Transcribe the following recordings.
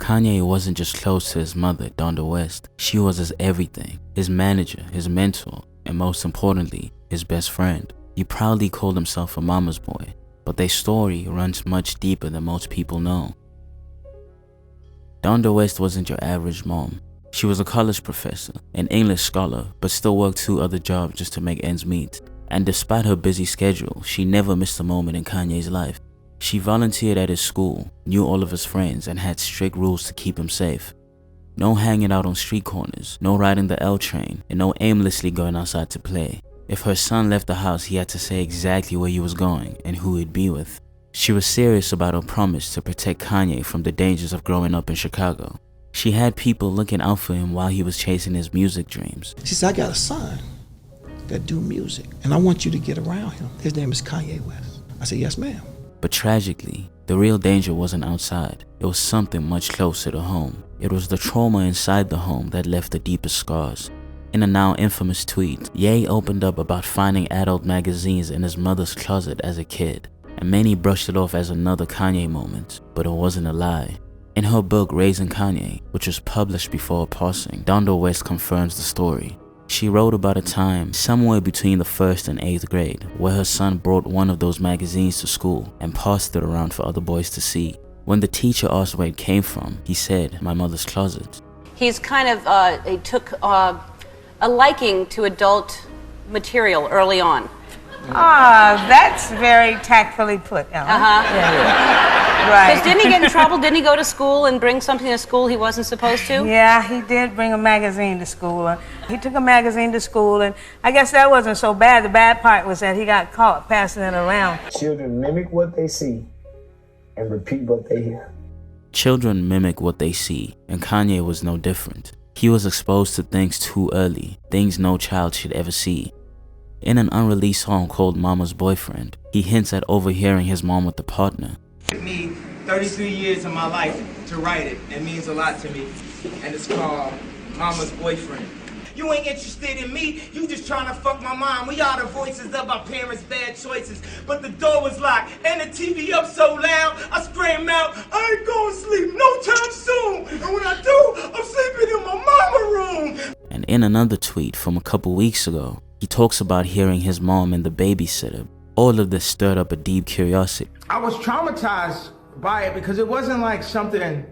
Kanye wasn't just close to his mother, Donda West. She was his everything, his manager, his mentor, and most importantly, his best friend. He proudly called himself a mama's boy, but their story runs much deeper than most people know. Donda West wasn't your average mom. She was a college professor, an English scholar, but still worked 2 other jobs just to make ends meet. And despite her busy schedule, she never missed a moment in Kanye's life. She volunteered at his school, knew all of his friends, and had strict rules to keep him safe. No hanging out on street corners, no riding the L train, and no aimlessly going outside to play. If her son left the house, he had to say exactly where he was going and who he'd be with. She was serious about her promise to protect Kanye from the dangers of growing up in Chicago. She had people looking out for him while he was chasing his music dreams. She said, I got a son that do music, and I want you to get around him. His name is Kanye West. I said, yes, ma'am. But tragically, the real danger wasn't outside. It was something much closer to home. It was the trauma inside the home that left the deepest scars. In a now infamous tweet, Ye opened up about finding adult magazines in his mother's closet as a kid, and many brushed it off as another Kanye moment, but it wasn't a lie. In her book Raising Kanye, which was published before her passing, Donda West confirms the story. She wrote about a time somewhere between the 1st and 8th grade where her son brought one of those magazines to school and passed it around for other boys to see. When the teacher asked where it came from, he said, my mother's closet. He's kind of, he took a liking to adult material early on. Ah, that's very tactfully put, Ellen. Yeah. Right. Because didn't he get in trouble? Didn't he go to school and bring something to school he wasn't supposed to? Yeah, he did bring a magazine to school. He took a magazine to school, and I guess that wasn't so bad. The bad part was that he got caught passing it around. Children mimic what they see and repeat what they hear. Children mimic what they see, and Kanye was no different. He was exposed to things too early, things no child should ever see. In an unreleased song called Mama's Boyfriend, he hints at overhearing his mom with a partner. It took me 33 years of my life to write it. It means a lot to me. And it's called Mama's Boyfriend. You ain't interested in me, you just trying to fuck my mom. We are the voices of our parents' bad choices. But the door was locked and the TV up so loud, I scream out, I ain't going to sleep no time soon. And when I do, I'm sleeping in my mama room. And in another tweet from a couple weeks ago, he talks about hearing his mom and the babysitter. All of this stirred up a deep curiosity. I was traumatized by it because it wasn't like something,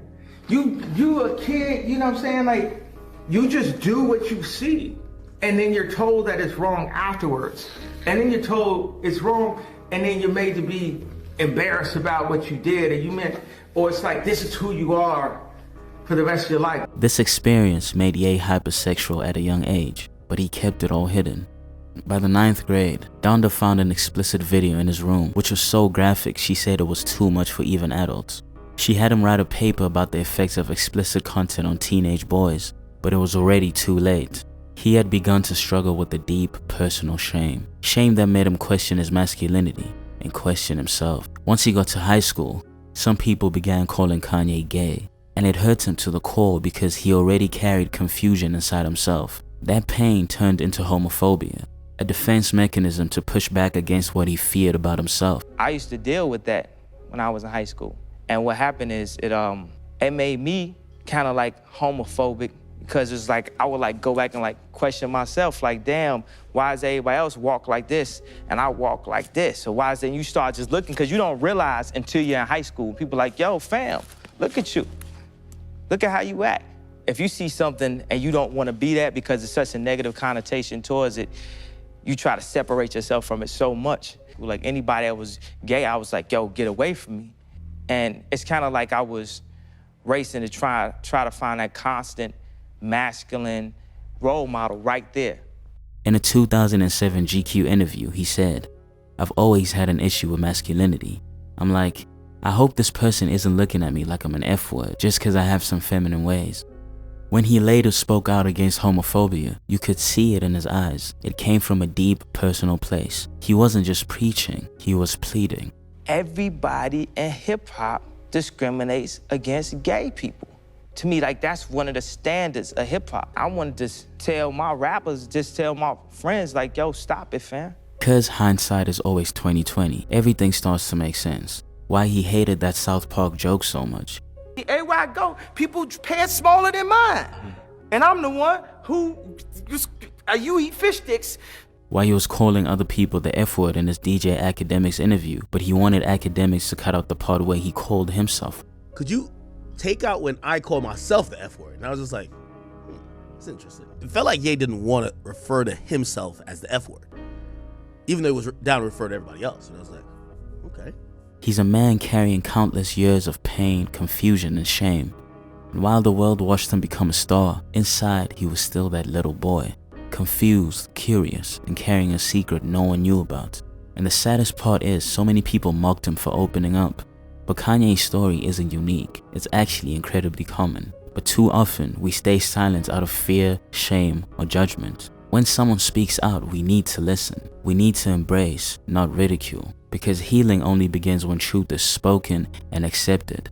you a kid, you know what I'm saying? Like, you just do what you see. And then you're told that it's wrong afterwards. And then you're told it's wrong, and then you're made to be embarrassed about what you did, and you meant, or it's like, this is who you are for the rest of your life. This experience made Ye hypersexual at a young age, but he kept it all hidden. By the 9th grade, Donda found an explicit video in his room, which was so graphic she said it was too much for even adults. She had him write a paper about the effects of explicit content on teenage boys, but it was already too late. He had begun to struggle with a deep, personal shame. Shame that made him question his masculinity and question himself. Once he got to high school, some people began calling Kanye gay, and it hurt him to the core because he already carried confusion inside himself. That pain turned into homophobia, a defense mechanism to push back against what he feared about himself. I used to deal with that when I was in high school. And what happened is it made me kind of like homophobic, because it's like I would like go back and like question myself, like, damn, why does everybody else walk like this and I walk like this? So why is then you start just looking, because you don't realize until you're in high school, people like, yo, fam, look at you. Look at how you act. If you see something and you don't want to be that because it's such a negative connotation towards it, you try to separate yourself from it so much. Like anybody that was gay, I was like, yo, get away from me. And it's kind of like I was racing to try to find that constant masculine role model right there. In a 2007 GQ interview, he said, I've always had an issue with masculinity. I'm like, I hope this person isn't looking at me like I'm an F-word just because I have some feminine ways. When he later spoke out against homophobia, you could see it in his eyes. It came from a deep, personal place. He wasn't just preaching, he was pleading. Everybody in hip-hop discriminates against gay people. To me, like, that's one of the standards of hip-hop. I wanted to tell my rappers, just tell my friends, like, yo, stop it, fam. Because hindsight is always 20/20, everything starts to make sense. Why he hated that South Park joke so much. Everywhere I go, people pants smaller than mine. And I'm the one who, you eat fish sticks. While he was calling other people the F word in his DJ Academics interview, but he wanted Academics to cut out the part where he called himself. Could you take out when I call myself the F word? And I was just like, it's interesting. It felt like Ye didn't want to refer to himself as the F word, even though it was down to refer to everybody else. And I was like, okay. He's a man carrying countless years of pain, confusion, and shame. And while the world watched him become a star, inside he was still that little boy. Confused, curious, and carrying a secret no one knew about. And the saddest part is, so many people mocked him for opening up. But Kanye's story isn't unique, it's actually incredibly common. But too often, we stay silent out of fear, shame, or judgment. When someone speaks out, we need to listen. We need to embrace, not ridicule. Because healing only begins when truth is spoken and accepted.